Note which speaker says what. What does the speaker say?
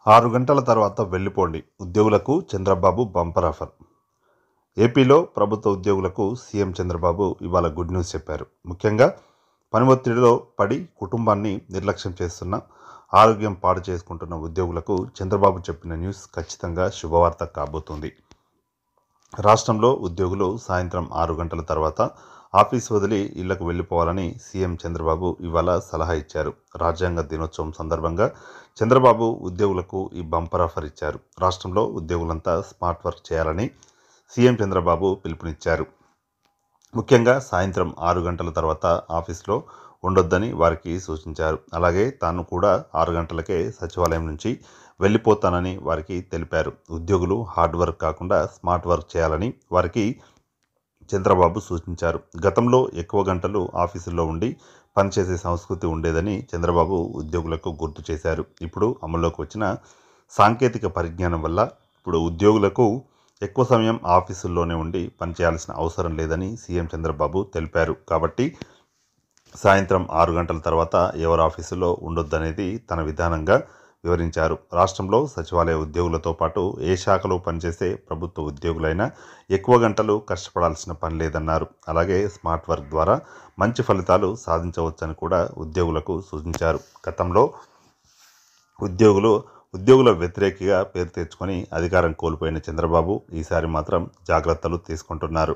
Speaker 1: 6 గంటల తర్వాత వెళ్లిపోండి ఉద్యోగులకు చంద్రబాబు బంపర్ ఆఫర్. ఏపీలో ప్రభుత్వ ఉద్యోగులకు సీఎం చంద్రబాబు ఇవాళ గుడ్ న్యూస్ చెప్పారు. ముఖ్యంగా పని ఒత్తిడిలో పడి కుటుంబాన్ని నిర్లక్ష్యం చేస్తున్న, ఆరోగ్యం పాడు చేసుకుంటున్న ఉద్యోగులకు చంద్రబాబు చెప్పిన న్యూస్ ఖచ్చితంగా శుభవార్త కాబోతుంది. రాష్ట్రంలో ఉద్యోగులు సాయంత్రం 6 గంటల తర్వాత ఆఫీస్ వదిలి ఇళ్లకు వెళ్లిపోవాలని సీఎం చంద్రబాబు ఇవాళ సలహా ఇచ్చారు. రాజ్యాంగ దినోత్సవం సందర్భంగా చంద్రబాబు ఉద్యోగులకు ఈ బంపర్ ఆఫర్ ఇచ్చారు. రాష్ట్రంలో ఉద్యోగులంతా స్మార్ట్ వర్క్ చేయాలని సీఎం చంద్రబాబు పిలుపునిచ్చారు. ముఖ్యంగా సాయంత్రం 6 గంటల తర్వాత ఆఫీస్లో ఉండొద్దని వారికి సూచించారు. అలాగే తాను కూడా 6 గంటలకే సచివాలయం నుంచి వెళ్ళిపోతానని వారికి తెలిపారు. ఉద్యోగులు హార్డ్ వర్క్ కాకుండా స్మార్ట్ వర్క్ చేయాలని వారికి చంద్రబాబు సూచించారు. గతంలో ఎక్కువ గంటలు ఆఫీసుల్లో ఉండి పనిచేసే సంస్కృతి ఉండేదని చంద్రబాబు ఉద్యోగులకు గుర్తు చేశారు. ఇప్పుడు అమల్లోకి వచ్చిన సాంకేతిక పరిజ్ఞానం వల్ల ఇప్పుడు ఉద్యోగులకు ఎక్కువ సమయం ఆఫీసుల్లోనే ఉండి పనిచేయాల్సిన అవసరం లేదని సీఎం చంద్రబాబు తెలిపారు. కాబట్టి సాయంత్రం 6 గంటల తర్వాత ఎవరు ఆఫీసులో ఉండొద్దనేది తన విధానంగా వివరించారు. రాష్ట్రంలో సచివాలయ ఉద్యోగులతో పాటు ఏ శాఖలో పనిచేసే ప్రభుత్వ ఉద్యోగులైనా ఎక్కువ గంటలు కష్టపడాల్సిన పని లేదన్నారు. అలాగే స్మార్ట్ వర్క్ ద్వారా మంచి ఫలితాలు సాధించవచ్చని కూడా ఉద్యోగులకు సూచించారు. గతంలో ఉద్యోగుల వ్యతిరేకిగా పేరు తెచ్చుకొని అధికారం కోల్పోయిన చంద్రబాబు ఈసారి మాత్రం జాగ్రత్తలు తీసుకుంటున్నారు.